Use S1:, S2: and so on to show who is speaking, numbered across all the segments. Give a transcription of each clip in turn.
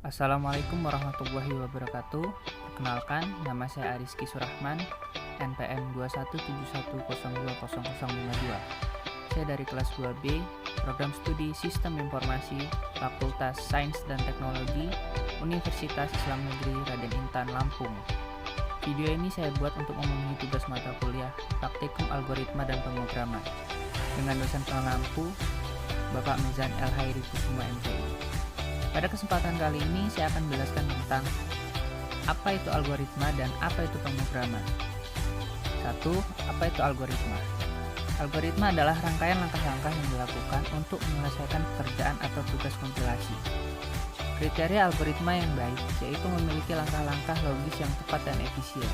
S1: Assalamualaikum warahmatullahi wabarakatuh. Perkenalkan, nama saya Ariski Surahman, NPM 21710200052. Saya dari kelas 2B, Program Studi Sistem Informasi, Fakultas Sains dan Teknologi, Universitas Islam Negeri Raden Intan, Lampung. Video ini saya buat untuk memenuhi tugas mata kuliah Praktikum Algoritma dan Pemrograman dengan dosen pengampu Bapak Mizan El Hairi Kusuma MPI. Pada kesempatan kali ini saya akan menjelaskan tentang apa itu algoritma dan apa itu pemrograman. 1. Apa itu algoritma? Algoritma adalah rangkaian langkah-langkah yang dilakukan untuk menyelesaikan pekerjaan atau tugas kompilasi. Kriteria algoritma yang baik yaitu memiliki langkah-langkah logis yang tepat dan efisien.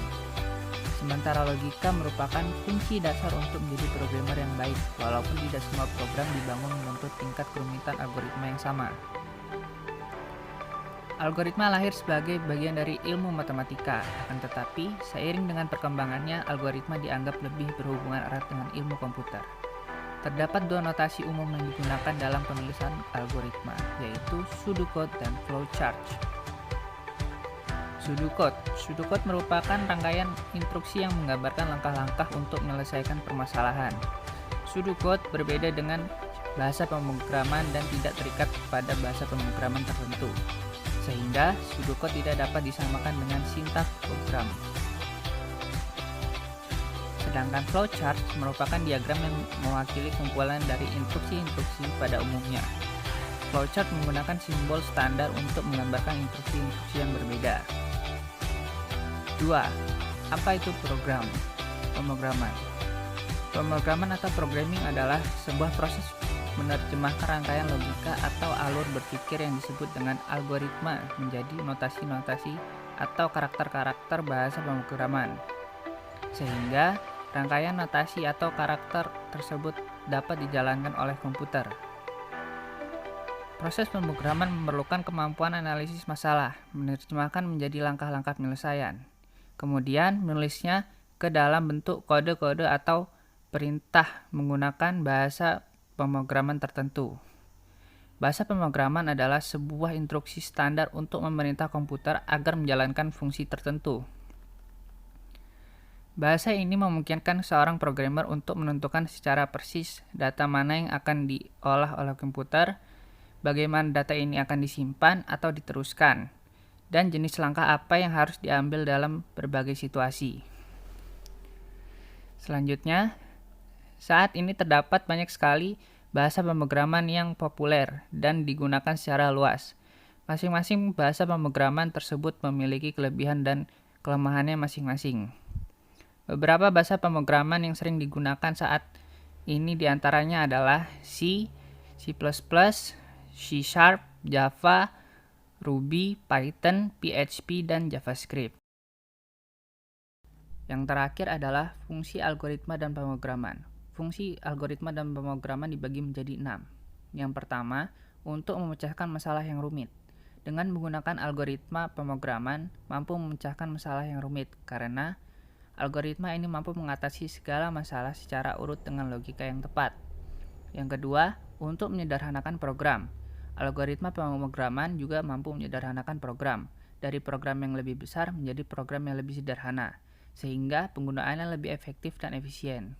S1: Sementara logika merupakan kunci dasar untuk menjadi programmer yang baik, walaupun tidak semua program dibangun menuntut tingkat kerumitan algoritma yang sama. Algoritma lahir sebagai bagian dari ilmu matematika, akan tetapi seiring dengan perkembangannya, algoritma dianggap lebih berhubungan erat dengan ilmu komputer. Terdapat dua notasi umum yang digunakan dalam penulisan algoritma, yaitu pseudocode dan flowchart. Pseudocode merupakan rangkaian instruksi yang menggambarkan langkah-langkah untuk menyelesaikan permasalahan. Pseudocode berbeda dengan bahasa pemrograman dan tidak terikat pada bahasa pemrograman tertentu, sehingga pseudocode tidak dapat disamakan dengan sintaks program. Sedangkan flowchart merupakan diagram yang mewakili kumpulan dari instruksi-instruksi pada umumnya. Flowchart menggunakan simbol standar untuk menggambarkan instruksi-instruksi yang berbeda. 2. Apa itu pemrograman? Pemrograman atau programming adalah sebuah proses menerjemahkan rangkaian logika atau alur berpikir yang disebut dengan algoritma menjadi notasi-notasi atau karakter-karakter bahasa pemrograman, sehingga rangkaian notasi atau karakter tersebut dapat dijalankan oleh komputer. Proses pemrograman memerlukan kemampuan analisis masalah, menerjemahkan menjadi langkah-langkah penyelesaian, kemudian menulisnya ke dalam bentuk kode-kode atau perintah menggunakan bahasa pemrograman tertentu. Bahasa pemrograman adalah sebuah instruksi standar untuk memerintah komputer agar menjalankan fungsi tertentu. Bahasa ini memungkinkan seorang programmer untuk menentukan secara persis data mana yang akan diolah oleh komputer, bagaimana data ini akan disimpan atau diteruskan, dan jenis langkah apa yang harus diambil dalam berbagai situasi. Selanjutnya, saat ini terdapat banyak sekali bahasa pemrograman yang populer dan digunakan secara luas. Masing-masing bahasa pemrograman tersebut memiliki kelebihan dan kelemahannya masing-masing. Beberapa bahasa pemrograman yang sering digunakan saat ini diantaranya adalah C, C++, C#, Java, Ruby, Python, PHP, dan JavaScript. Yang terakhir adalah fungsi algoritma dan pemrograman. Fungsi algoritma dan pemrograman dibagi menjadi 6. Yang pertama, untuk memecahkan masalah yang rumit. Dengan menggunakan algoritma pemrograman, mampu memecahkan masalah yang rumit, karena algoritma ini mampu mengatasi segala masalah secara urut dengan logika yang tepat. Yang kedua, untuk menyederhanakan program. Algoritma pemrograman juga mampu menyederhanakan program, dari program yang lebih besar menjadi program yang lebih sederhana, sehingga penggunaannya lebih efektif dan efisien.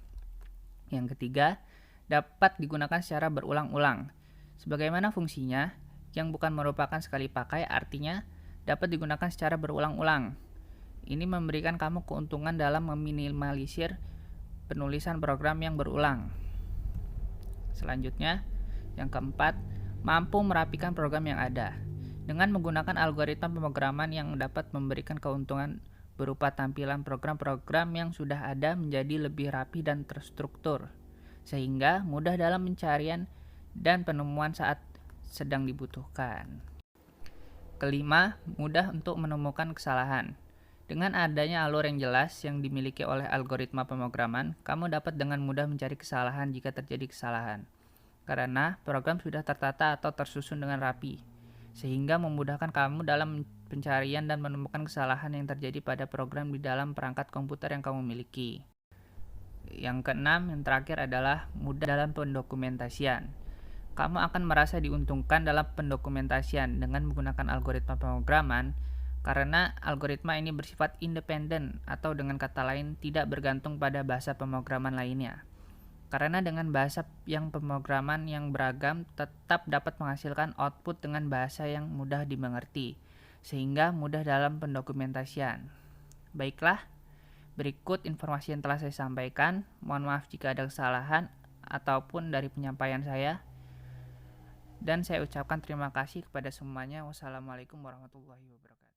S1: Yang ketiga, dapat digunakan secara berulang-ulang. Sebagaimana fungsinya, yang bukan merupakan sekali pakai, artinya dapat digunakan secara berulang-ulang. Ini memberikan kamu keuntungan dalam meminimalisir penulisan program yang berulang. Selanjutnya, yang keempat, mampu merapikan program yang ada. Dengan menggunakan algoritma pemrograman yang dapat memberikan keuntungan berupa tampilan program-program yang sudah ada menjadi lebih rapi dan terstruktur, sehingga mudah dalam pencarian dan penemuan saat sedang dibutuhkan. Kelima, mudah untuk menemukan kesalahan. Dengan adanya alur yang jelas yang dimiliki oleh algoritma pemrograman, kamu dapat dengan mudah mencari kesalahan jika terjadi kesalahan, karena program sudah tertata atau tersusun dengan rapi, sehingga memudahkan kamu dalam pencarian dan menemukan kesalahan yang terjadi pada program di dalam perangkat komputer yang kamu miliki. Yang keenam, yang terakhir adalah mudah dalam pendokumentasian. kamu akan merasa diuntungkan dalam pendokumentasian dengan menggunakan algoritma pemrograman karena algoritma ini bersifat independen atau dengan kata lain tidak bergantung pada bahasa pemrograman lainnya. Karena dengan bahasa yang pemrograman yang beragam tetap dapat menghasilkan output dengan bahasa yang mudah dimengerti, sehingga mudah dalam pendokumentasian. Baiklah, berikut informasi yang telah saya sampaikan. Mohon maaf jika ada kesalahan ataupun dari penyampaian saya. Dan saya ucapkan terima kasih kepada semuanya. Wassalamualaikum warahmatullahi wabarakatuh.